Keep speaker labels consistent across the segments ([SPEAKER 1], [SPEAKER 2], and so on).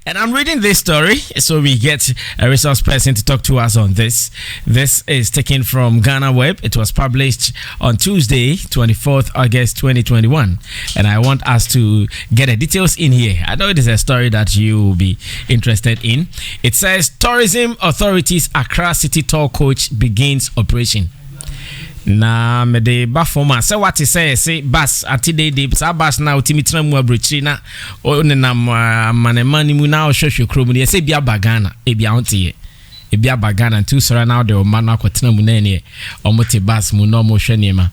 [SPEAKER 1] And I'm reading this story, so we get a resource person to talk to us on this. This is taken from Ghana Web. It was published on Tuesday, 24th August 2021. And I want us to get the details in here. I know it is a story that you will be interested in. It says, Tourism Authorities Accra City Tour Coach begins operation. Na me de ba forma say what say bus atide de sa bus na utimitra mu abrochi na o ne na manemani mu na o hwehwe krom ne say bia bagana e bia ontie e bia bagana ntu sora na de o ma na kwetena mu na ne o mote bus mu no mo hwe ne ma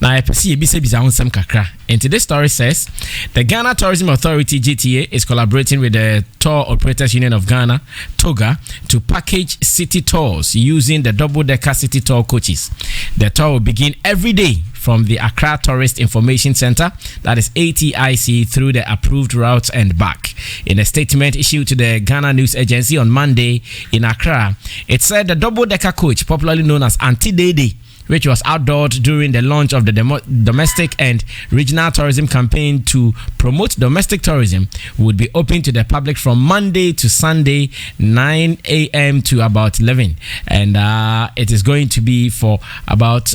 [SPEAKER 1] na epesi e bi se bisa onsem kakra. And this story says the Ghana Tourism Authority GTA is collaborating with the Tour Operators Union of Ghana (TOGA) to package city tours using the double-decker city tour coaches. The tour will begin every day from the Accra Tourist Information Center, that is ATIC, through the approved routes and back. In a statement issued to the Ghana News Agency on Monday in Accra, it said the double-decker coach, popularly known as Anti-Day, which was outlawed during the launch of the domestic and regional tourism campaign to promote domestic tourism, would be open to the public from Monday to Sunday, 9 a.m. to about 11. And it is going to be for about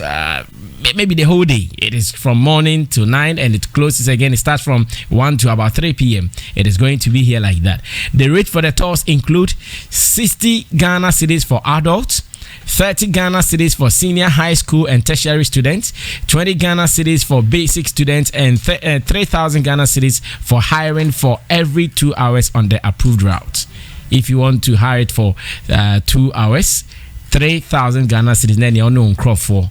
[SPEAKER 1] maybe the whole day. It is from morning to 9 and it closes again. It starts from 1 to about 3 p.m. It is going to be here like that. The rate for the tours include 60 Ghana cedis for adults, 30 Ghana cedis for senior high school and tertiary students, 20 Ghana cedis for basic students, and 3,000 Ghana cedis for hiring for every 2 hours on the approved route. If you want to hire it for 2 hours, 3,000 Ghana cedis.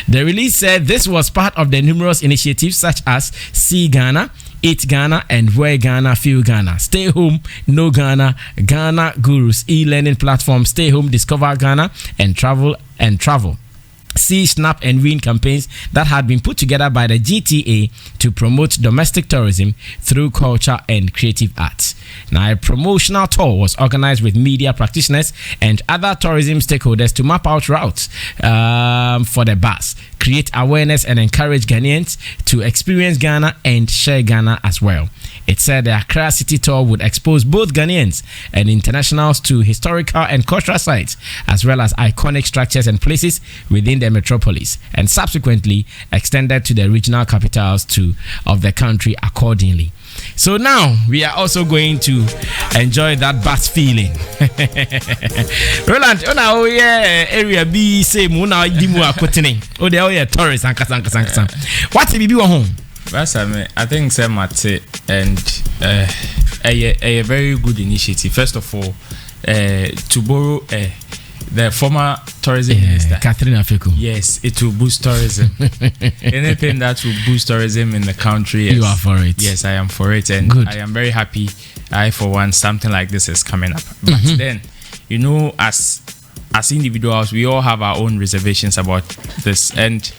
[SPEAKER 1] The release said this was part of the numerous initiatives such as See Ghana, Eat Ghana, and Wear Ghana, Feel Ghana, Stay Home, Know Ghana, Ghana Gurus, e-learning platform, Stay Home, Discover Ghana, and Travel. See, Snap, and Win campaigns that had been put together by the GTA to promote domestic tourism through culture and creative arts. Now, a promotional tour was organized with media practitioners and other tourism stakeholders to map out routes for the bus, create awareness, and encourage Ghanaians to experience Ghana and share Ghana as well. It said the Accra City Tour would expose both Ghanaians and internationals to historical and cultural sites, as well as iconic structures and places within the metropolis, and subsequently extended to the regional capitals of the country accordingly. So now we are also going to enjoy that bus feeling. Roland, oh yeah, area B say muna dimu akotene. Oh they are tourists and what if you home?
[SPEAKER 2] I think say Mate and a very good initiative. First of all, to borrow the former tourism minister,
[SPEAKER 1] Catherine Afeku.
[SPEAKER 2] Yes, it will boost tourism. Anything that will boost tourism in the country. Yes.
[SPEAKER 1] You are for it.
[SPEAKER 2] Yes, I am for it, and good. I am very happy. For one, something like this is coming up. But then, you know, as individuals, we all have our own reservations about this, and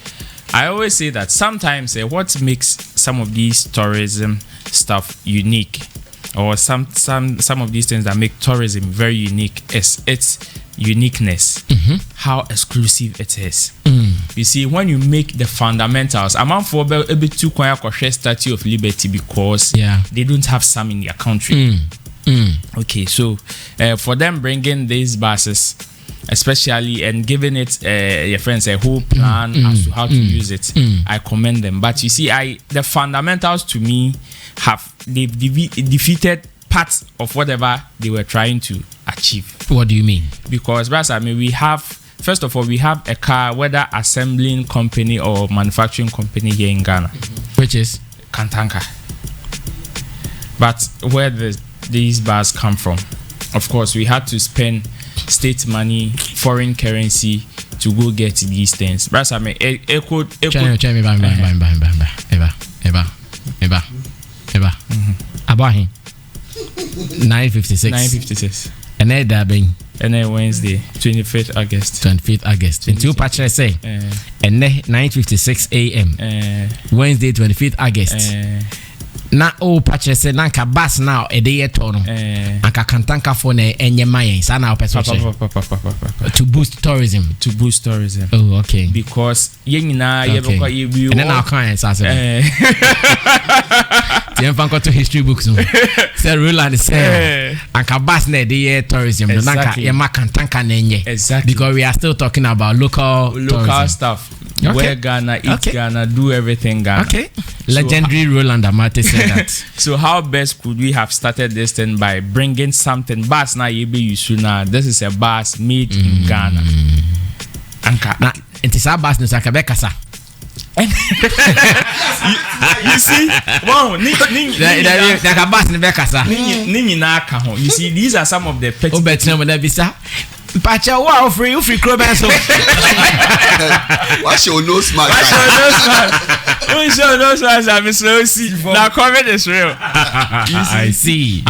[SPEAKER 2] I always say that sometimes what makes some of these tourism stuff unique, or some of these things that make tourism very unique, is its uniqueness, how exclusive it is. You see, when you make the fundamentals, I'm for a bit too quiet Statue of Liberty because they don't have some in their country. Okay, so for them bringing these buses, especially, and giving it your friends a whole plan as to how to use it, I commend them. But you see, the fundamentals to me they've defeated parts of whatever they were trying to achieve.
[SPEAKER 1] What do you mean? Because
[SPEAKER 2] we have, first of all, we have a car, whether assembling company or manufacturing company here in Ghana,
[SPEAKER 1] which is
[SPEAKER 2] Kantanka. But where these bars come from, of course, we had to spend state money, foreign currency to go get these things.
[SPEAKER 1] Abahin 956 and then dabbing
[SPEAKER 2] and then Wednesday 25th August
[SPEAKER 1] until Patrick say and then 9:56 a.m. Wednesday 25th August na o Patrick say nanka bus now e dey etono anka kantanka for na enye mayen sa na opeso to boost tourism. Oh, okay.
[SPEAKER 2] Because yen nyina ye beko ye bi
[SPEAKER 1] and then our clients as Tiemfanko to history books. Say Roland say anka bus na the tourism.
[SPEAKER 2] Exactly.
[SPEAKER 1] Exactly. Because we are still talking about local
[SPEAKER 2] stuff. Okay. Where Ghana, eat Ghana, do everything Ghana.
[SPEAKER 1] Okay. Legendary Roland Amate said that.
[SPEAKER 2] So how best could we have started this thing by bringing something? Bus na yebe yusuna. This is a bus made in Ghana.
[SPEAKER 1] Anka na intisa bus no sakabekasa.
[SPEAKER 2] You see, wow, you see, these are some of the petty.
[SPEAKER 1] Pacha, wow, free Kroben.
[SPEAKER 3] What's your nose, man?
[SPEAKER 2] Now, comment is real.
[SPEAKER 1] I see.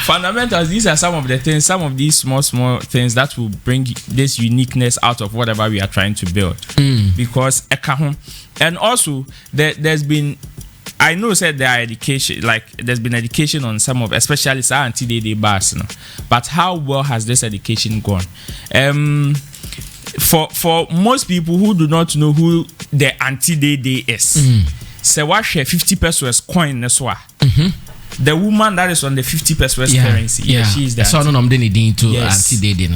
[SPEAKER 2] Fundamentals, these are some of the things, some of these small things that will bring this uniqueness out of whatever we are trying to build. Because, and also, there's been, I know said there are education, like there's been education on some of, especially anti-day bars, but how well has this education gone? For most people who do not know who the anti-day is, say what share 50 pesos coin as well. The woman that is on the 50 pesos currency, she is that.
[SPEAKER 1] So no, I'm doing to anti-day.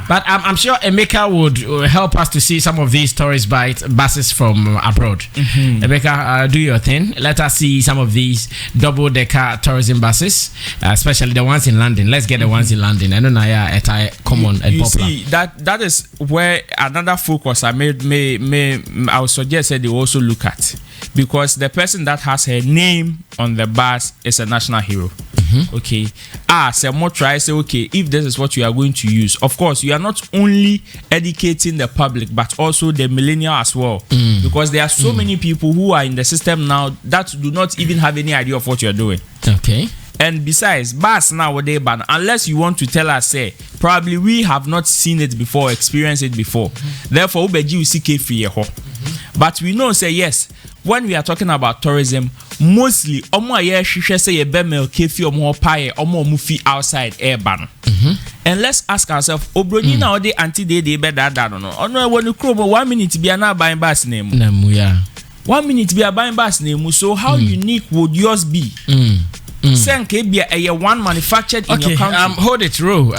[SPEAKER 1] But I'm sure Emeka would help us to see some of these tourist buses from abroad. Emeka, do your thing. Let us see some of these double-decker tourism buses, especially the ones in London. Let's get the ones in London. I know Naya common and popular.
[SPEAKER 2] You see, that is where another focus I may I would suggest that they also look at, because the person that has her name on the bus is a national hero. Okay. Say more try say okay, if this is what you are going to use, of course you are not only educating the public but also the millennial as well, because there are so many people who are in the system now that do not even have any idea of what you are doing.
[SPEAKER 1] Okay.
[SPEAKER 2] And besides, bus nowadays ban, unless you want to tell us, say, probably we have not seen it before, experienced it before. Therefore, but we know, say, yes, when we are talking about tourism, mostly, outside air ban. And let's ask ourselves, Obroni nowadays anti-day better than no. Oh no, when you crow 1 minute be an buying bus name. 1 minute be a buying bus name. So how unique would yours be? One manufactured in your country.
[SPEAKER 1] Hold it, Ro.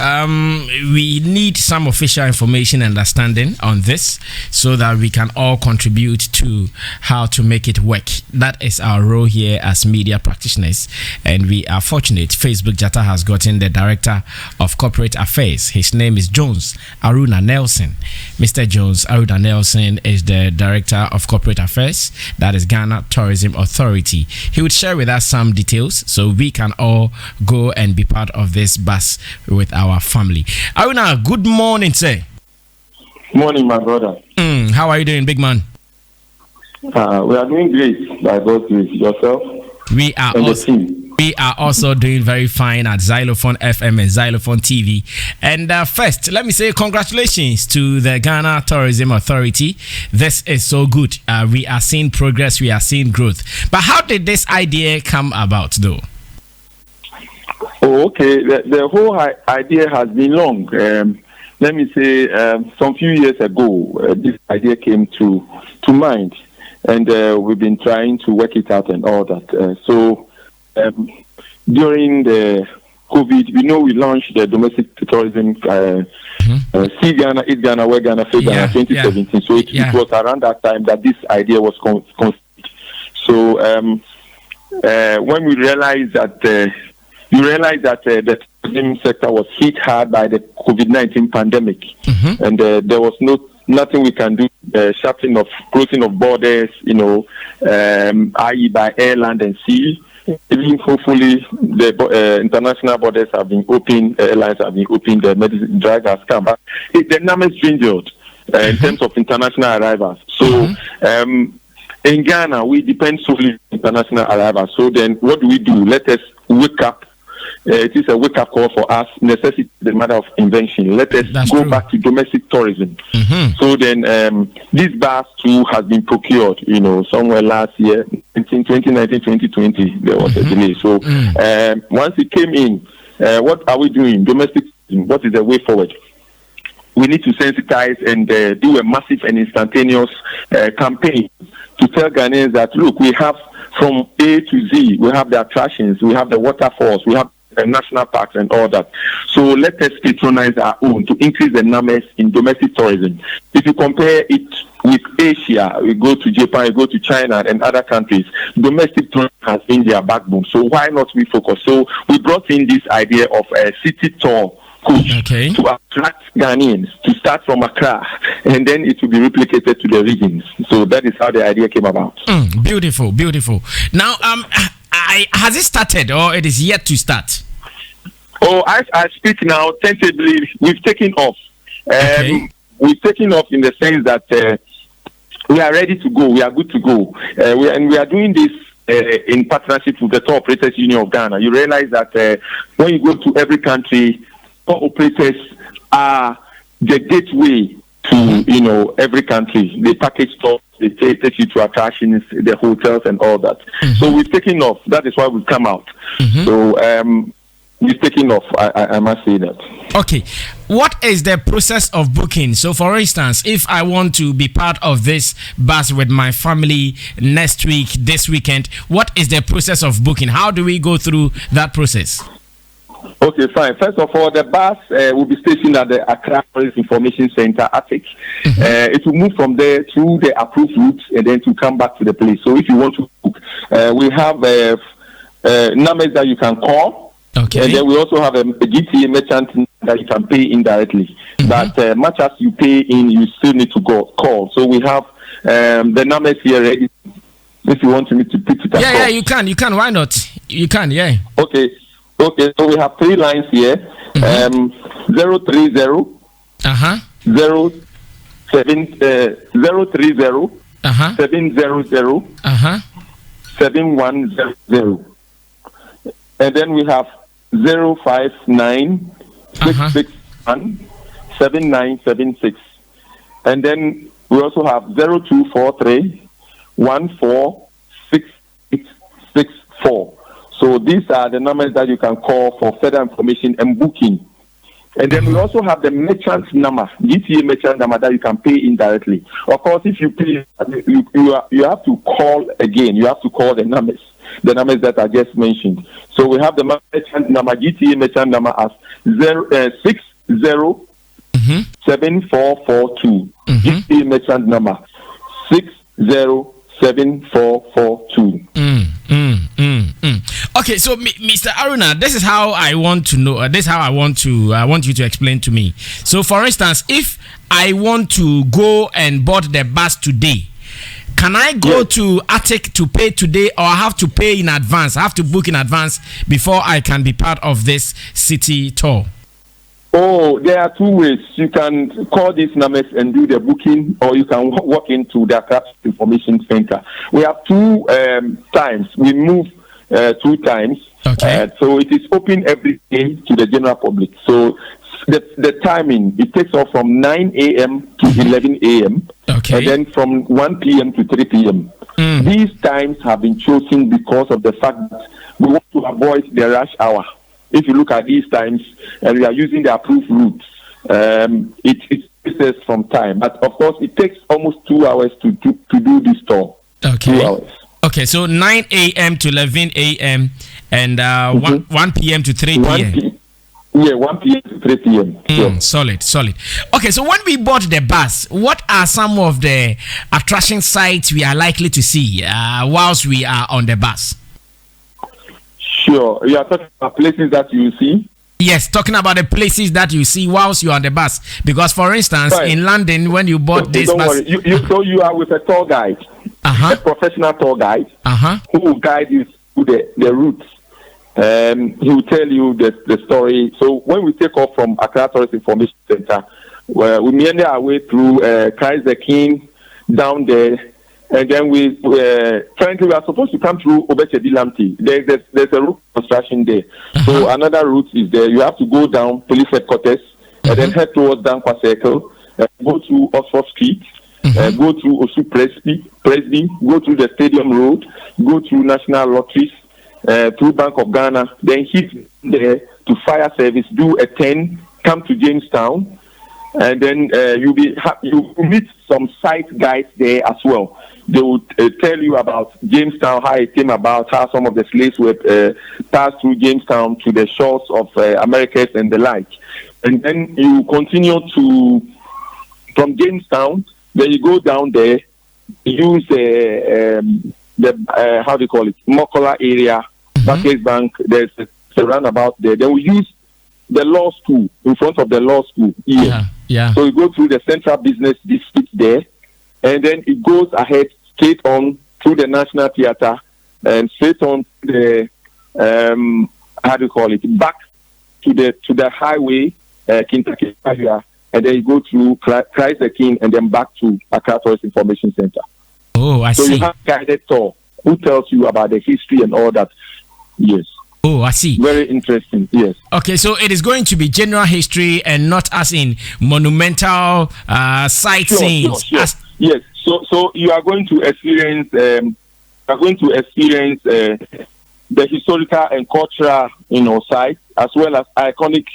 [SPEAKER 1] We need some official information and understanding on this so that we can all contribute to how to make it work. That is our role here as media practitioners, and we are fortunate. Facebook Jata has gotten the Director of Corporate Affairs. His name is Jones Aruna Nelson. Mr. Jones Aruna Nelson is the Director of Corporate Affairs. That is Ghana Tourism Authority. He would share with us some details so we can all go and be part of this bus with our family. Aruna, good morning, sir.
[SPEAKER 4] Morning, my brother.
[SPEAKER 1] How are you doing, big man?
[SPEAKER 4] We are doing great by God's grace. Yourself?
[SPEAKER 1] We are also doing very fine at Zylofon FM and Zylofon TV. And first, let me say congratulations to the Ghana Tourism Authority. This is so good. We are seeing progress. We are seeing growth. But how did this idea come about, though?
[SPEAKER 4] Oh, okay. The whole idea has been long. Let me say, some few years ago, this idea came to mind, and we've been trying to work it out and all that. During the COVID, we launched the domestic tourism, See Ghana, Eat Ghana, Where Ghana, Feel Ghana, 2017. So it was around that time that this idea was conceived. So when we realized that the tourism sector was hit hard by the COVID-19 pandemic, and there was nothing we can do. Shutting of closing of borders, i.e. by air, land, and sea. Even hopefully the international borders have been open, airlines have been open, the medicine drug has come, but the numbers dwindled in terms of international arrivals. So in Ghana, we depend solely on international arrivals. So then what do? Let us wake up. It is a wake-up call for us. Necessity the matter of invention. Let us go back to domestic tourism. So then, this bus too has been procured. Somewhere last year, in 2019, 2020, there was a delay. So once it came in, what are we doing? Domestic. What is the way forward? We need to sensitize and do a massive and instantaneous campaign to tell Ghanaians that look, we have from A to Z. We have the attractions, we have the waterfalls, we have the national parks and all that. So let us patronize our own to increase the numbers in domestic tourism. If you compare it with Asia, we go to Japan, we go to China and other countries, domestic tourism has been their backbone. So why not we focus? So we brought in this idea of a city tour coach to attract Ghanaians to start from Accra, and then it will be replicated to the regions. So that is how the idea came about.
[SPEAKER 1] Beautiful. Now, has it started or it is yet to start?
[SPEAKER 4] Oh, as I speak now, tentatively, we've taken off. We've taken off in the sense that we are ready to go. We are good to go. We are doing this in partnership with the Tour Operators Union of Ghana. You realize that when you go to every country, tour operators are the gateway to every country. They package tours, they take you to attractions, the hotels and all that. So we've taken off. That is why we've come out. So we've taken off. I must say that.
[SPEAKER 1] Okay, what is the process of booking? So for instance, if I want to be part of this bus with my family next week, this weekend, what is the process of booking? How do we go through that process?
[SPEAKER 4] Okay, fine. First of all, the bus will be stationed at the Accra Police Information Center, ATIC. It will move from there through the approved routes and then to come back to the place. So if you want to book, we have numbers that you can call. Okay. And then we also have a GTA merchant that you can pay indirectly. But much as you pay in, you still need to call. So we have the numbers here ready. If you want me to pick it up.
[SPEAKER 1] Yeah, you can. Why not? You can, yeah.
[SPEAKER 4] Okay, so we have 3 lines here. 030 030 700 7100. And then we have 059 661 7976. And then we also have 0243 146864. So these are the numbers that you can call for further information and booking. And then we also have the merchant number, GTA merchant number that you can pay indirectly. Of course, if you pay, you have to call again. You have to call the numbers that I just mentioned. So we have the merchant number, GTA merchant number as 607442. GTA merchant number 607442.
[SPEAKER 1] Okay, so Mr. Aruna, this is how I want to know. This is how I want you to explain to me. So, for instance, if I want to go and board the bus today, can I go to ATIC to pay today, or I have to pay in advance? I have to book in advance before I can be part of this city tour?
[SPEAKER 4] Oh, there are 2 ways. You can call these numbers and do the booking, or you can walk into the Accra Information Center. We have 2 times. We move 2 times. Okay. So it is open every day to the general public. So the timing, it takes off from 9 a.m. to 11 a.m. Okay. And then from 1 p.m. to 3 p.m. These times have been chosen because of the fact that we want to avoid the rush hour. If you look at these times, and we are using the approved routes, it says from time. But of course, it takes almost 2 hours to do this tour.
[SPEAKER 1] Okay.
[SPEAKER 4] 2 hours.
[SPEAKER 1] Okay, so 9 a.m. to 11 a.m. and 1 p.m. to 3 p.m.
[SPEAKER 4] 1 p.m. to 3 p.m.
[SPEAKER 1] Solid. Okay, so when we board the bus, what are some of the attraction sites we are likely to see whilst we are on the bus?
[SPEAKER 4] Sure. You are talking about places that you see?
[SPEAKER 1] Yes, talking about the places that you see whilst you're on the bus. Because, for instance, in London, when you board this bus...
[SPEAKER 4] Don't worry. So you are with a tour guide, a professional tour guide, who will guide you through the routes. He will tell you the story. So when we take off from Accra Tourist Information Center, we meander our way through Christ the King, down there, and then currently we are supposed to come through Obechedi Lamti. There's a route construction there. So another route is there. You have to go down police headquarters and then head towards Dankwa Circle, go through Oxford Street, go through Osu Presby, go through the Stadium Road, go through National Lotteries, through Bank of Ghana, then hit there to fire service, do a 10, come to Jamestown, and then you meet some site guides there as well. they would tell you about Jamestown, how it came about, how some of the slaves were passed through Jamestown to the shores of Americas and the like. And then you continue from Jamestown, then you go down there, use how do you call it, Mokola area, Barclays Bank, there's a roundabout there. Then we use the law school, in front of the law school here.
[SPEAKER 1] Yeah.
[SPEAKER 4] So you go through the central business district there, and then it goes ahead straight on through the National Theatre and straight on the how do you call it, back to the highway, Kentucky, and then you go through Christ the King and then back to Accra Tourist Information Center.
[SPEAKER 1] Oh, I see.
[SPEAKER 4] So you have guided tour who tells you about the history and all that. Yes.
[SPEAKER 1] Oh, I see.
[SPEAKER 4] Very interesting. Yes.
[SPEAKER 1] Okay, so it is going to be general history and not as in monumental sightseeing.
[SPEAKER 4] Sure. Yes. So you are going to experience. The historical and cultural, sites, as well as iconic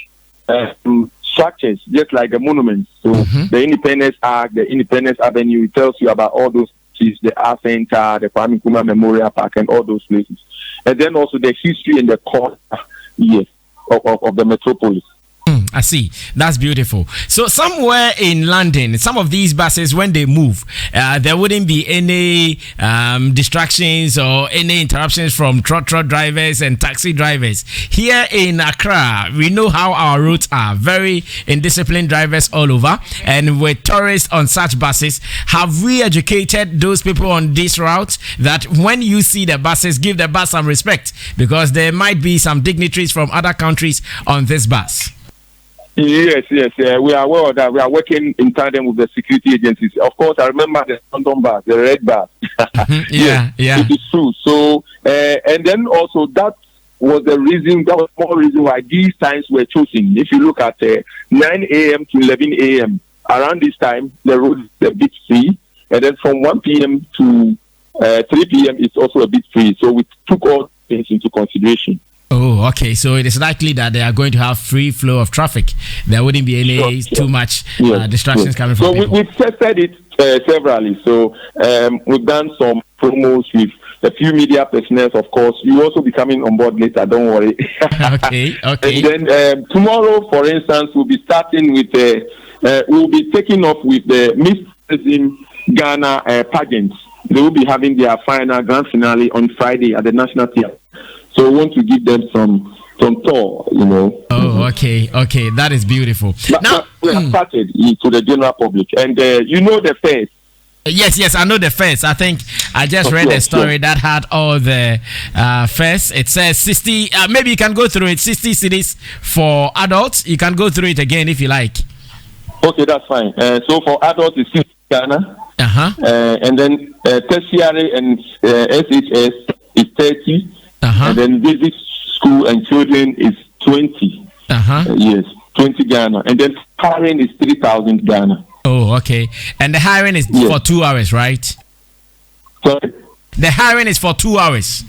[SPEAKER 4] structures, just like the monuments. So the Independence Arch, the Independence Avenue, it tells you about all those places, the Art Center, the Kwame Nkrumah Memorial Park, and all those places. And then also the history and the culture, of the metropolis.
[SPEAKER 1] I see. That's beautiful. So somewhere in London, some of these buses, when they move, there wouldn't be any distractions or any interruptions from trot drivers and taxi drivers. Here in Accra, we know how our routes are. Very indisciplined drivers all over. And with tourists on such buses, have we educated those people on this route that when you see the buses, give the bus some respect? Because there might be some dignitaries from other countries on this bus.
[SPEAKER 4] Yes. We are aware of that. We are working in tandem with the security agencies. Of course, I remember the London bus, the red bus.
[SPEAKER 1] Yeah.
[SPEAKER 4] It is true. So, and then also that was the reason, that was more reason why these times were chosen. If you look at 9 a.m. to 11 a.m., around this time, the road is a bit free. And then from 1 p.m. to 3 p.m., it's also a bit free. So we took all things into consideration.
[SPEAKER 1] Oh, okay. So it is likely that they are going to have free flow of traffic. There wouldn't be any too much distractions coming from people.
[SPEAKER 4] We've tested it severally. So we've done some promos with a few media personnel, of course. You also be coming on board later. Don't worry.
[SPEAKER 1] Okay.
[SPEAKER 4] And then tomorrow, for instance, we'll be starting with we'll be taking off with the Miss Ghana pageants. They will be having their final grand finale on Friday at the National Theatre. So we want to give them some tour,
[SPEAKER 1] Oh, okay. That is beautiful.
[SPEAKER 4] Now we have started to the general public, and the fairs.
[SPEAKER 1] Yes, I know the fairs. I think I just read a story that had all the fairs. It says 60. Maybe you can go through it. 60 cities for adults. You can go through it again if you like.
[SPEAKER 4] Okay, that's fine. So for adults, it's 60 Ghana. And then tertiary and SHS is 30. And then basic school and children is 20. Yes, 20 Ghana. And then hiring is 3,000 Ghana.
[SPEAKER 1] Oh, okay. And the hiring is for 2 hours, right?
[SPEAKER 4] Sorry?
[SPEAKER 1] The hiring is for 2 hours.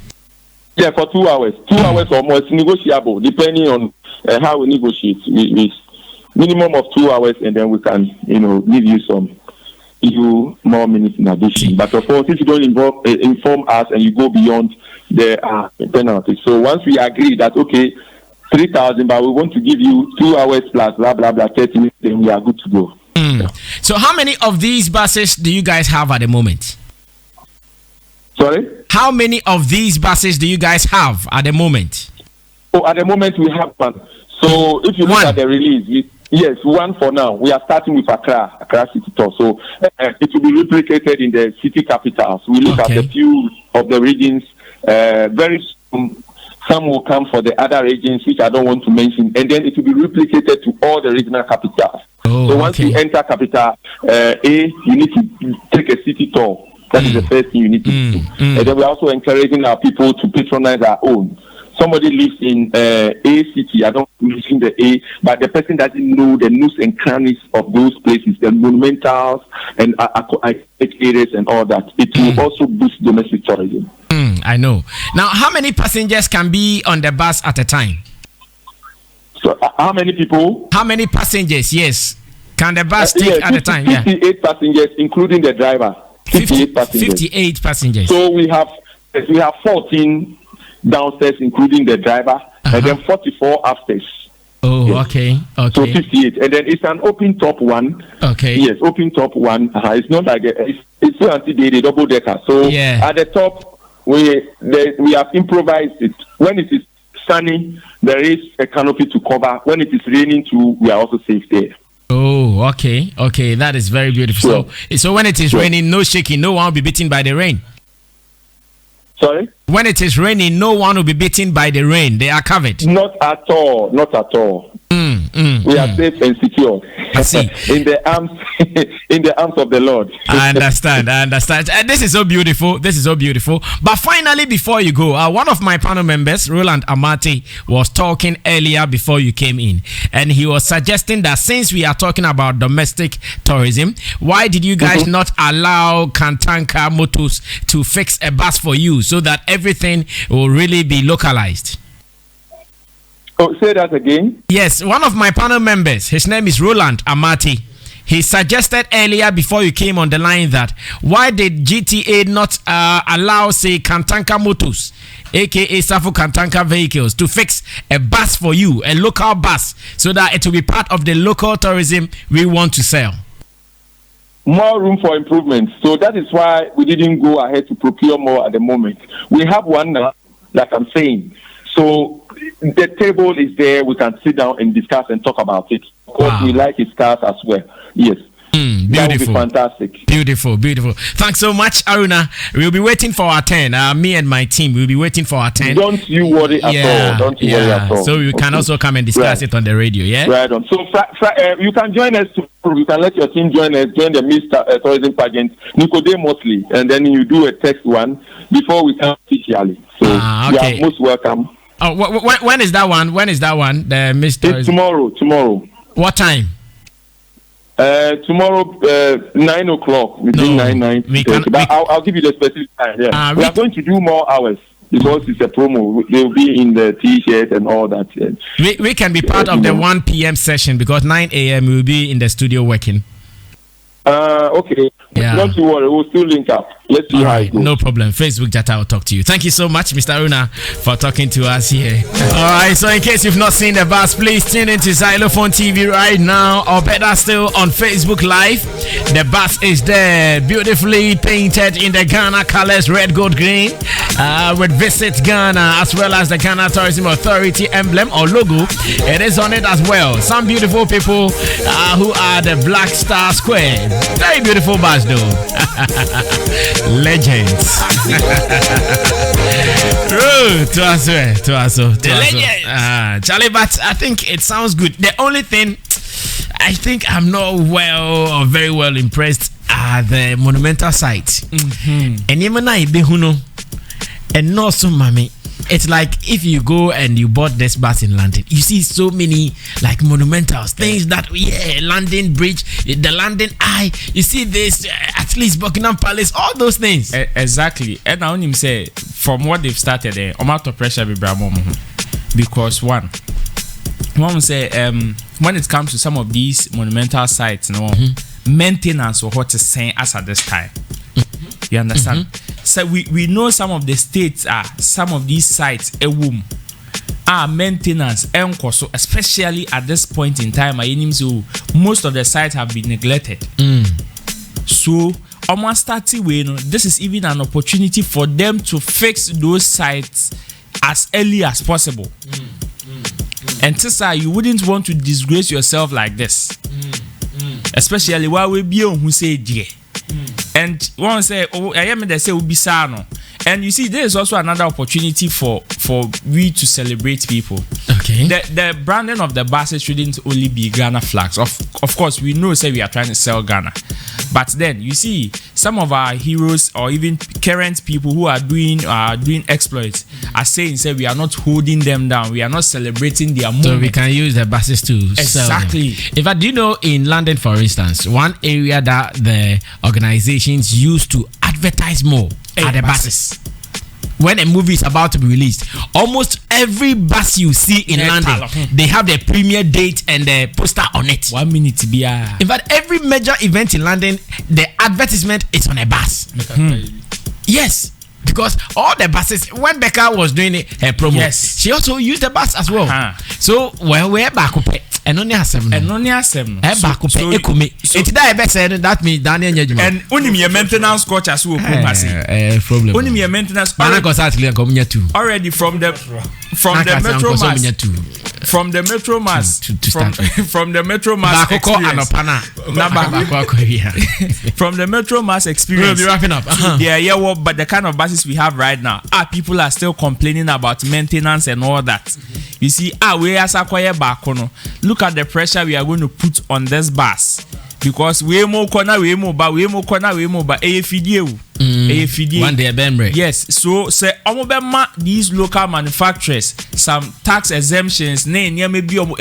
[SPEAKER 4] Yeah, for 2 hours. 2 hours or more. It's negotiable depending on how we negotiate. We minimum of 2 hours, and then we can, give you more minutes in addition. But of course, if you don't inform us and you go beyond the penalty. So once we agree that, okay, 3,000, but we want to give you 2 hours plus blah, blah, blah, 30 minutes, then we are good to go.
[SPEAKER 1] So how many of these buses do you guys have at the moment?
[SPEAKER 4] Sorry?
[SPEAKER 1] How many of these buses do you guys have at the moment?
[SPEAKER 4] Oh, at the moment we have one. So if you look at the release, yes, one for now. We are starting with Accra City Tour. So it will be replicated in the city capitals. We look at a few of the regions. Very soon, some will come for the other regions, which I don't want to mention. And then it will be replicated to all the regional capitals. So once you enter capital A, you need to take a city tour. That is the first thing you need to do. And then we're also encouraging our people to patronize our own. Somebody lives in A city, I don't mention the A, but the person doesn't know the nooks and crannies of those places, the monumentals and areas and all that. It will also boost domestic tourism.
[SPEAKER 1] I know. Now, how many passengers can be on the bus at a time?
[SPEAKER 4] So, how many people?
[SPEAKER 1] How many passengers, yes, can the bus take at a time?
[SPEAKER 4] 58 passengers, including the driver. 58 passengers.
[SPEAKER 1] 58 passengers.
[SPEAKER 4] So we have 14 downstairs, including the driver, and then 44 upstairs.
[SPEAKER 1] Oh, yes. Okay.
[SPEAKER 4] So 58, and then it's an open top one.
[SPEAKER 1] Okay.
[SPEAKER 4] Yes, open top one. It's not like it's still anti-day double decker. So at the top, we have improvised it. When it is sunny, there is a canopy to cover. When it is raining too, we are also safe there.
[SPEAKER 1] Oh, okay. Okay, that is very beautiful. So when it is raining, no shaking, no one will be beaten by the rain.
[SPEAKER 4] Sorry?
[SPEAKER 1] When it is raining, no one will be beaten by the rain. They are covered.
[SPEAKER 4] Not at all. Not at all. We are safe and secure.
[SPEAKER 1] I see.
[SPEAKER 4] in the arms of the Lord.
[SPEAKER 1] I understand. This is so beautiful. But finally, before you go, one of my panel members, Roland Amati, was talking earlier before you came in, and he was suggesting that since we are talking about domestic tourism, why did you guys not allow Kantanka Motors to fix a bus for you so that everything will really be localized?
[SPEAKER 4] Oh, say that again.
[SPEAKER 1] Yes, one of my panel members, his name is Roland Amati. He suggested earlier before you came on the line that why did GTA not allow, say, Kantanka Motors, aka Safo Kantanka Vehicles, to fix a bus for you, a local bus, so that it will be part of the local tourism we want to sell?
[SPEAKER 4] More room for improvement. So that is why we didn't go ahead to procure more at the moment. We have one now, like I'm saying. So the table is there. We can sit down and discuss and talk about it. Of course, we like his cars as well. Yes.
[SPEAKER 1] Beautiful.
[SPEAKER 4] That would be fantastic.
[SPEAKER 1] Beautiful. Thanks so much, Aruna. We'll be waiting for our turn. Me and my team will be waiting for our turn.
[SPEAKER 4] Don't you worry at all. Don't you worry at all.
[SPEAKER 1] So we can also come and discuss it on the radio, yeah?
[SPEAKER 4] Right on. So you can join us. You can let your team join us, join the Mr. Tourism Pageant, Nicodemously, and then you do a text one before we come officially. So you are most welcome.
[SPEAKER 1] Oh, when is that one? The Mr.
[SPEAKER 4] It's tomorrow.
[SPEAKER 1] What time?
[SPEAKER 4] Tomorrow, 9 o'clock, between 9:30. But I'll give you the specific time. Yeah. We are going to do more hours because it's a promo. They'll be in the T-shirt and all that. Yeah.
[SPEAKER 1] We can be part of the 1 p.m. session because 9 a.m. we'll be in the studio working.
[SPEAKER 4] Okay.
[SPEAKER 1] Yeah.
[SPEAKER 4] Don't you worry. We'll still link up. Let's see how it goes.
[SPEAKER 1] No problem. Facebook Jata will talk to you. Thank you so much, Mr. Aruna, for talking to us here. All right. So in case you've not seen the bus, please tune into Zylofon TV right now, or better still on Facebook Live. The bus is there, beautifully painted in the Ghana colors, red, gold, green, with Visit Ghana as well as the Ghana Tourism Authority emblem or logo. It is on it as well. Some beautiful people who are the Black Star Square. Very beautiful bus though. Legends. To us. Charlie, but I think it sounds good. The only thing I think I'm not very well impressed are the monumental sites. And even I be and no so mommy. It's like if you go and you bought this bus in London, you see so many like monumentals, things that London Bridge, the London Eye, you see this at least Buckingham Palace, all those things.
[SPEAKER 2] Exactly. And I want say from what they've started there, amount of pressure be because one say when it comes to some of these monumental sites, maintenance or what to say as at this time. You understand? So we know some of the states some of these sites maintenance especially at this point in time. Most of the sites have been neglected. So almost starting this is even an opportunity for them to fix those sites as early as possible. And Tessa, you wouldn't want to disgrace yourself like this. Especially while we be on who say dear. And one say, I am they say Ubisano. And you see, there is also another opportunity for we to celebrate people.
[SPEAKER 1] Okay.
[SPEAKER 2] The branding of the buses shouldn't only be Ghana flags. Of course, we know say we are trying to sell Ghana. But then you see some of our heroes or even current people who are doing exploits are saying say we are not holding them down, we are not celebrating their moment.
[SPEAKER 1] So we can use the buses to sell them. In fact, do you know in London, for instance, one area that the organizations used to advertise more are the buses. when a movie is about to be released, almost every bus you see in London, they have their premiere date and the poster on it.
[SPEAKER 2] 1 minute to be
[SPEAKER 1] in fact, every major event in London, the advertisement is on a bus. Yes, because all the buses, when Becca was doing her promo,
[SPEAKER 2] yes,
[SPEAKER 1] she also used the bus as well. So we're back up. And only has 7.
[SPEAKER 2] And only has 7.
[SPEAKER 1] Back up. That means Daniel.
[SPEAKER 2] And only me a maintenance coach as well.
[SPEAKER 1] Problem.
[SPEAKER 2] Only me a maintenance
[SPEAKER 1] coach.
[SPEAKER 2] Already from the metro mass. From the metro mass. From the metro mass experience. From the metro mass experience.
[SPEAKER 1] We'll be wrapping up.
[SPEAKER 2] Yeah, but the kind of buses we have right now, people are still complaining about maintenance and all that. You see, we are acquire back. Look at the pressure we are going to put on this bus. Because we more corner, AFD.
[SPEAKER 1] One day, Ben.
[SPEAKER 2] Yes, so say these local manufacturers some tax exemptions. Maybe a bit more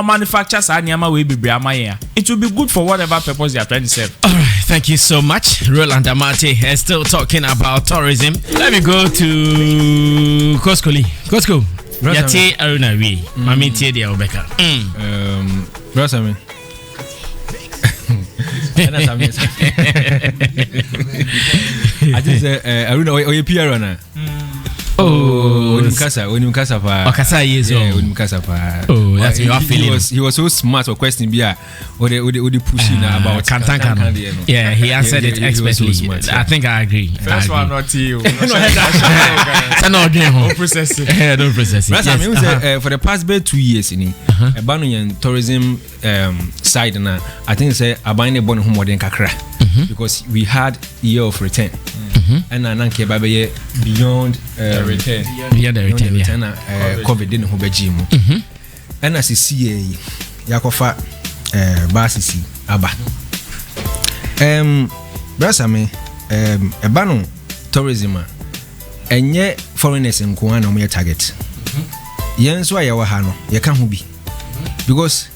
[SPEAKER 2] manufacturers are it will be good for whatever purpose they are trying to serve.
[SPEAKER 1] All right, thank you so much. Roland Amate is still talking about tourism. Let me go to Koskoli. Kosko. Yati Aruna we. Mami tie dia Obeka.
[SPEAKER 3] Brother, I just say Aruna or PR runner.
[SPEAKER 1] Oh,
[SPEAKER 3] when you casa pa.
[SPEAKER 1] Okasa years old.
[SPEAKER 3] When you casa pa.
[SPEAKER 1] Oh, that's your feeling.
[SPEAKER 3] He was so smart or question bia or the pushing about
[SPEAKER 1] Kantan. Yeah, he answered it expertly. So smart, I think I agree.
[SPEAKER 2] First one not you.
[SPEAKER 1] No process it. Don't process it.
[SPEAKER 3] Yes. For the past 2 years in Ebano tourism side na I think say abane born home modern kakra because we had year of return. And nanke babaye beyond
[SPEAKER 2] return.
[SPEAKER 1] Beyond the return.
[SPEAKER 3] COVID didn't ho beji mu. And as see yakofa basisi aba. Brasa me ebano tourism enye foreigners nko na mo target. Yen so aye wa ha no ye ka ho bi. Because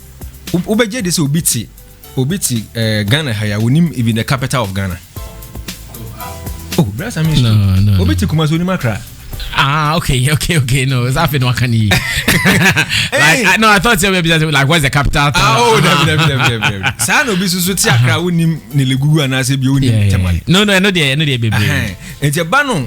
[SPEAKER 3] ubeje dey say obiti Ghana ha ya wonim even the capital of Ghana. Oh, brother, no. Obiti kumaso ni makra.
[SPEAKER 1] Okay. No, it's happening. What can you? Like, I thought you were like, what's the capital?
[SPEAKER 3] Definitely. Sano bisu so ti akra wonim ni legugu anase bi wonim temale.
[SPEAKER 1] No, dey baby.
[SPEAKER 3] Enti bano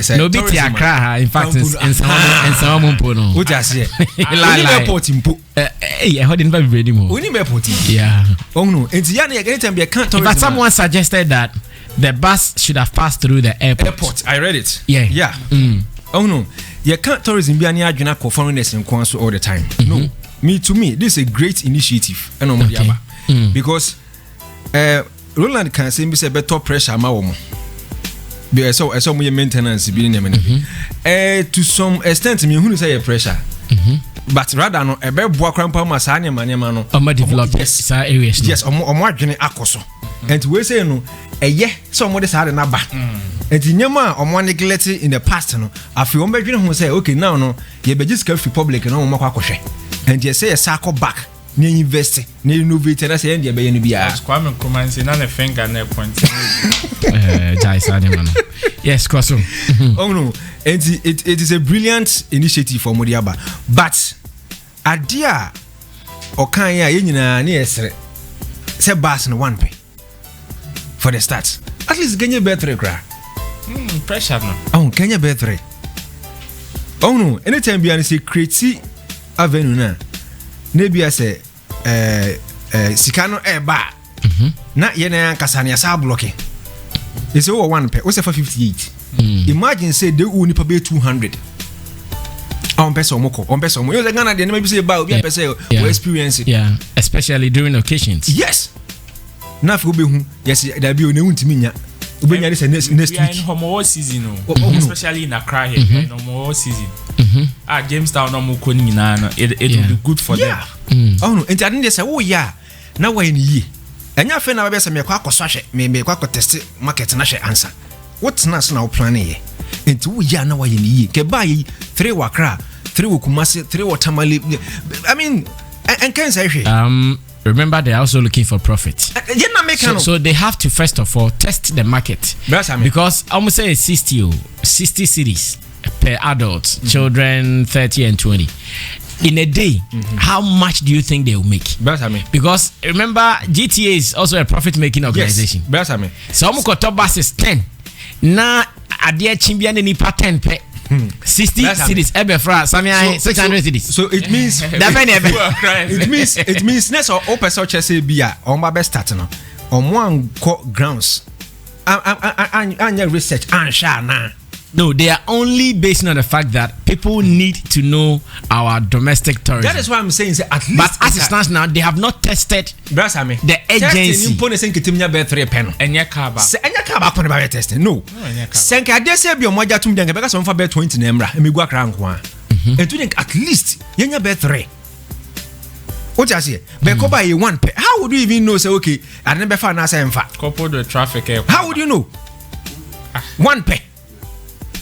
[SPEAKER 3] say
[SPEAKER 1] no biti akra in fact in some mpo no.
[SPEAKER 3] What you say? Airport mpo.
[SPEAKER 1] I heard in baby ready mo.
[SPEAKER 3] Wonim airport.
[SPEAKER 1] Yeah.
[SPEAKER 3] Oh no, enti ya na anytime be can't.
[SPEAKER 1] But someone suggested that the bus should have passed through the airport.
[SPEAKER 3] I read it.
[SPEAKER 1] Yeah.
[SPEAKER 3] Oh no, you can't tourism be any adjuna for foreigners in Kwanso all the time. No, to me, this is a great initiative. Because Roland can say be better pressure ma womo. Because so more maintenance be in to some extent me who say pressure. But rather no ebe boa krampa ma sa nyama no.
[SPEAKER 1] Develop yes areas.
[SPEAKER 3] Yes, omo adwene akoso. And we say no so omo de sa de na ba. And nyama omo neglect in the past no afi omo bedwene ho say okay now no ye be just free public no omo kwakohwe. And you say a circle back na invest na innovate na say end be no bia.
[SPEAKER 2] Kwame Nkrumah na finger na point.
[SPEAKER 1] Jai Sademano. Yes, Kwaso.
[SPEAKER 3] Oh no, and it is a brilliant initiative for Modiaba. But adia okan ya nyina na yesre say bus no one pay for the start. At least Kenya better cry.
[SPEAKER 2] Pressure no.
[SPEAKER 3] Oh, Kenya better. Oh no, anytime be say create avenue na. Maybe I say sikano eba. Na yena nkasa na sa block. They say oh one pay. We say for 58. Imagine say they owe nipa be 200. On person moko. You say Ghana dey maybe say ba obi person we experience it.
[SPEAKER 1] Yeah, especially during occasions.
[SPEAKER 3] Yes. Na fi obehu yes da bi o na wuntimi nya. Obenya this next week.
[SPEAKER 2] We are in homo season especially in Accra here in homo season. Jamestown no mo ko nyina no it will be good for them.
[SPEAKER 3] Oh no, enti ade say oh yeah. Na wa ni yi. Enya fe na ba be say me kwa akoso hwe me kwa test market na hwe answer. What na so na plan here? Enti wo ya na wa ni yi. Ke ba yi 3 wakra, 3 wokumase, 3 watermale. I mean, and can say
[SPEAKER 1] remember they are also looking for profit. So they have to first of all test the market. Because I almost say 60 cities per adult, children 30 and 20. In a day, how much do you think they will make? Because remember, GTA is also a profit-making organization. So I'm going to buses 10. Now, Adia Chimbian and Nipa 10 per 60 cities. Ebefra, Samia 600 cities.
[SPEAKER 3] So it means it means next or open such as a beer on my best starting on one grounds. And research and shana.
[SPEAKER 1] No, they are only based on the fact that people need to know our domestic tourism.
[SPEAKER 3] That is why I'm saying, at least.
[SPEAKER 1] But as it stands now, they have not tested the agency.
[SPEAKER 3] Testing. No. Senka de se bi omoja tum de because on for bet 20 na emra emegu akra nko a. And to think at least yenya bet 3. What you say? Be ko buy one pay. How would you even know say okay, I never find na say emfa.
[SPEAKER 2] Couple the traffic.
[SPEAKER 3] How would you know? One pay.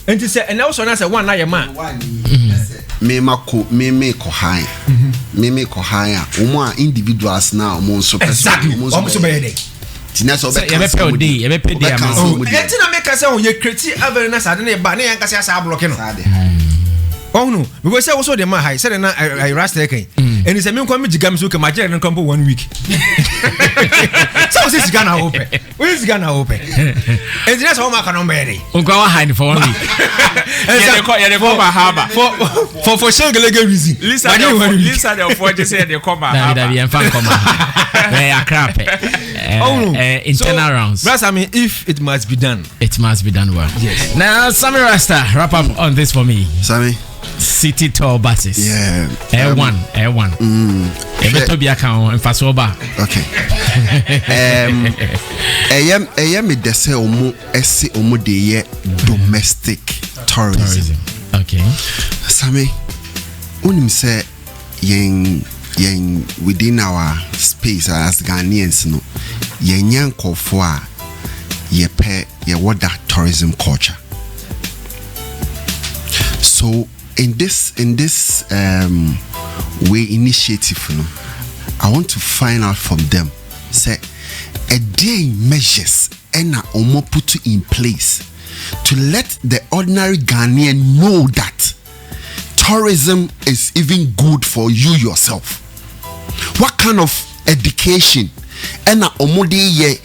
[SPEAKER 3] And to say and also na say one na your man.
[SPEAKER 5] Me ko high. Me ko high. Omo individuals now omo so person.
[SPEAKER 3] Omo so be dey.
[SPEAKER 1] Tina so be pay day amount.
[SPEAKER 3] Oh, tina make say on ye create awareness ade na ba na yan kase asa block no. Oh no, because say also the man high say na I rust again. And he say me come jigam so come agere no come 1 week. So say siga na open. We siga na open. And that's how ma can number dey.
[SPEAKER 1] Unko high for 1 week.
[SPEAKER 2] Yeah, for harbor.
[SPEAKER 3] For legal reason.
[SPEAKER 2] Lisa the for just say they come
[SPEAKER 1] that be fan come. They are crap. Internal rounds.
[SPEAKER 3] That's I mean if it must be done.
[SPEAKER 1] It must be done well.
[SPEAKER 3] Yes.
[SPEAKER 1] Now Sammy Rasta wrap up on this for me.
[SPEAKER 5] Sammy.
[SPEAKER 1] City tour buses.
[SPEAKER 5] Yeah.
[SPEAKER 1] Air one. Beto bi account in Fasoba.
[SPEAKER 5] Okay. Me dese omo ese omo de ye domestic tourism.
[SPEAKER 1] Okay.
[SPEAKER 5] Sammy, unim say yen within our space as Ghanaians no yen yankofo a ye pe ye water tourism culture. So in this way initiative no, I want to find out from them say a day measures and omo put in place to let the ordinary Ghanaian know that tourism is even good for you yourself. What kind of education and omo de ye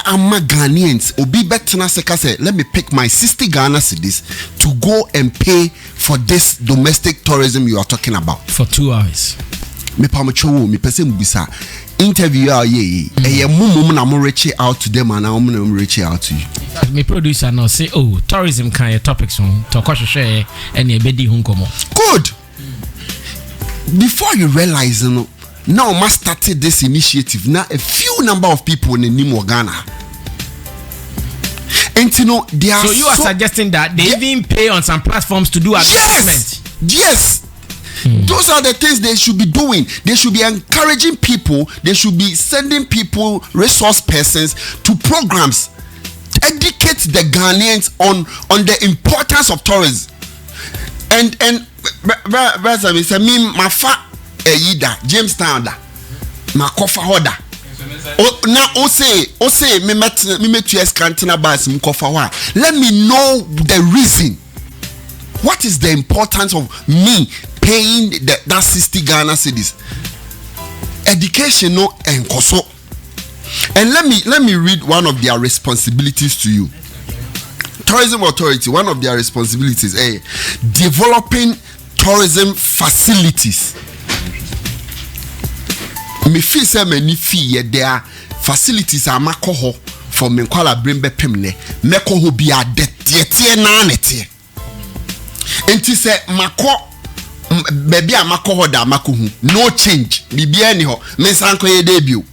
[SPEAKER 5] ama Ghanaians obi betena seka say let me pick my 60 Ghana cedis to go and pay for this domestic tourism you are talking about
[SPEAKER 1] for 2 hours.
[SPEAKER 5] Me pamocho me person bisa interview ye mum na mo reach out to them and I'm going to reach out to you.
[SPEAKER 1] Me producer now say tourism kind of topics on to share any bedi hunkomo.
[SPEAKER 5] Good. Before you realize now I started this initiative. Now a few number of people in Nimo Ghana. And they are
[SPEAKER 1] so you are suggesting that they even pay on some platforms to do advertisement?
[SPEAKER 5] Yes. Those are the things they should be doing. They should be encouraging people. They should be sending people, resource persons to programs. Educate the Ghanaians on the importance of tourism. And say me mafa eyida Jamestown da makofa hoda. Now say me met US cantina bus mkofa wa. Let me know the reason. What is the importance of me paying that 60 Ghana cedis? Education no enkoso. And let me read one of their responsibilities to you. Tourism Authority, one of their responsibilities, developing tourism facilities. Me feel say many fee there facilities are makoho for me kwala bring be pemne mekoho bi adetie na nete. Enti say mako baby amakoho da makohu no change bibia ni ho me sanko ye debut.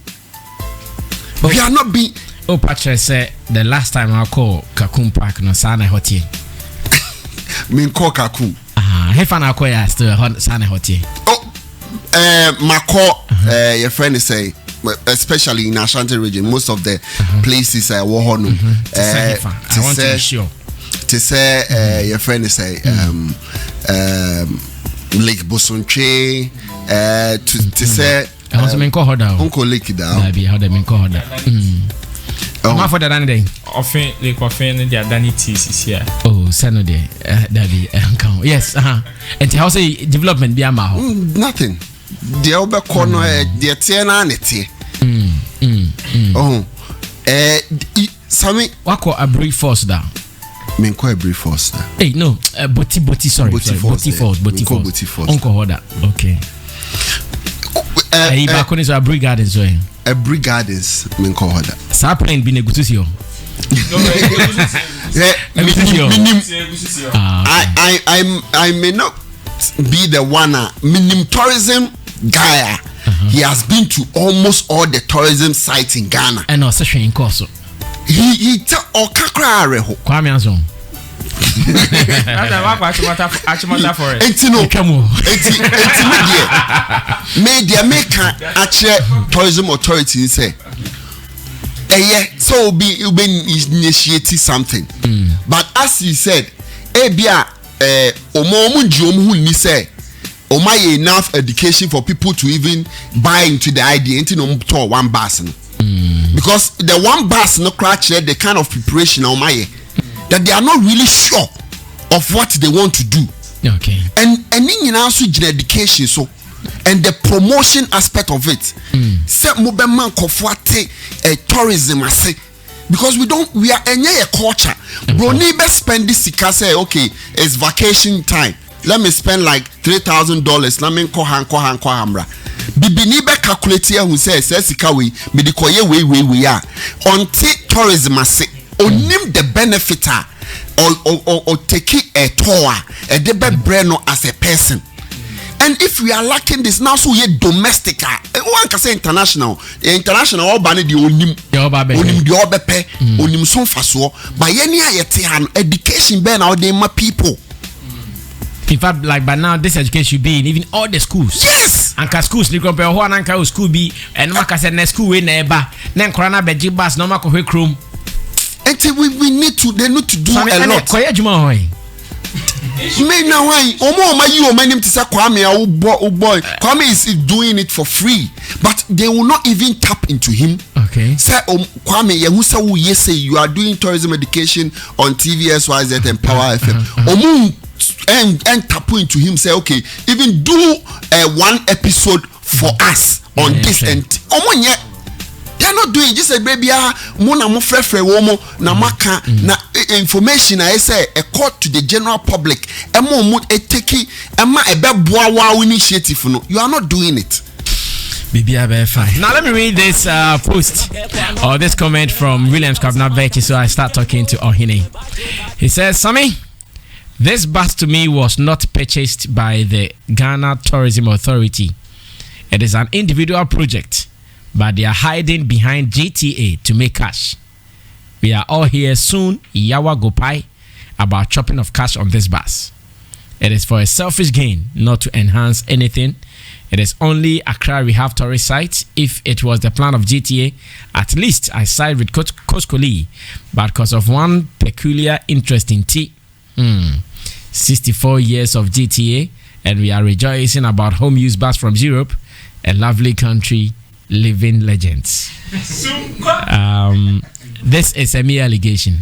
[SPEAKER 5] We are not being
[SPEAKER 1] Patre say the last time I call Kakum Park no Sana Hotie.
[SPEAKER 5] Mean call Kakum.
[SPEAKER 1] Hefana Koya still Sana Hotie.
[SPEAKER 5] Mako your friend is say especially in Ashanti region most of the places are Wohonu.
[SPEAKER 1] I want to be sure.
[SPEAKER 5] To say your friend is say Lake Bosonche to say
[SPEAKER 1] I also mean call down.
[SPEAKER 5] Uncle Lake down.
[SPEAKER 1] Be how they mean call down. Ma for that day.
[SPEAKER 2] Often like often their danities here.
[SPEAKER 1] Oh, Saturday. That be yes, and how say development be ama ho?
[SPEAKER 5] Nothing. The over corner the tiena neti. Oh. Sami
[SPEAKER 1] wako a brief force down.
[SPEAKER 5] Men call a brief force.
[SPEAKER 1] Hey, no, boti sorry. Boti force. Uncle Hoda. Okay. He back on his a brief gardens so.
[SPEAKER 5] A brief gardens men call Hoda.
[SPEAKER 1] Sa plane bi negusio.
[SPEAKER 5] I may not be the one minim tourism guy. He has been to almost all the tourism sites in Ghana.
[SPEAKER 1] And also in course.
[SPEAKER 5] He tell Okakra Areho.
[SPEAKER 1] Kwame Anson.
[SPEAKER 5] Media maker actually tourism authority say so be initiating something. But as you said, ebia ni say enough education for people to even buy into the idea into one bus. Because the one bus no crash the kind of preparation that they are not really sure of what they want to do.
[SPEAKER 1] Okay.
[SPEAKER 5] And in also education so and the promotion aspect of it. Say mobile kofwate tourism ase because we are a culture. Bro need spend this say okay, it's vacation time. Let me spend like $3,000. Let me ko hamra. Bibini be calculate here who says sika we me the koye we are until tourism ase onim the benefiter or take a tour a debe breno as a person. And if we are lacking this now, so we domestic. One can say international. The international all banning the onim the obepe onim so faso. But any education ben out there my people.
[SPEAKER 1] In fact, like by now, this education should be in even all the schools.
[SPEAKER 5] Yes.
[SPEAKER 1] Anka schools, you compare who anka school be and maka say next school we neighbor. Then corona beji bus no mako we room.
[SPEAKER 5] And we need to they need to do a lot.
[SPEAKER 1] Koye juma hoy.
[SPEAKER 5] Me now why omo ma you my name to say Kwame boy. Kwame is doing it for free, but they will not even tap into him.
[SPEAKER 1] Okay.
[SPEAKER 5] Say Kwame ye who say yes say you are doing tourism education on TVSYZ and Power FM. Omo and tap into him say okay, even do one episode for us on this and omo nye they are not doing just a baby mona mo frefre womo na maka na information I say a court to the general public emo mo eteki ema ebeboa wa initiative no you are not doing it.
[SPEAKER 1] Fine. Now let me read this post or this comment from Williams Kabnabechi so I start talking to Ohine. He says, Sammy, this bus to me was not purchased by the Ghana Tourism Authority. It is an individual project, but they are hiding behind GTA to make cash. We are all here soon, Yawa Gopai, about chopping of cash on this bus. It is for a selfish gain, not to enhance anything. It is only Accra we have tourist sites. If it was the plan of GTA, at least I side with Koskoli, but because of one peculiar interest in tea. 64 years of GTA, and we are rejoicing about home use bus from Europe, a lovely country, living legends. This is a mere allegation.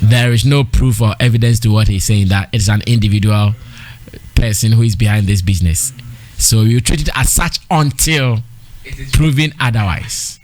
[SPEAKER 1] There is no proof or evidence to what he's saying that it's an individual person who is behind this business. So you treat it as such until proven otherwise.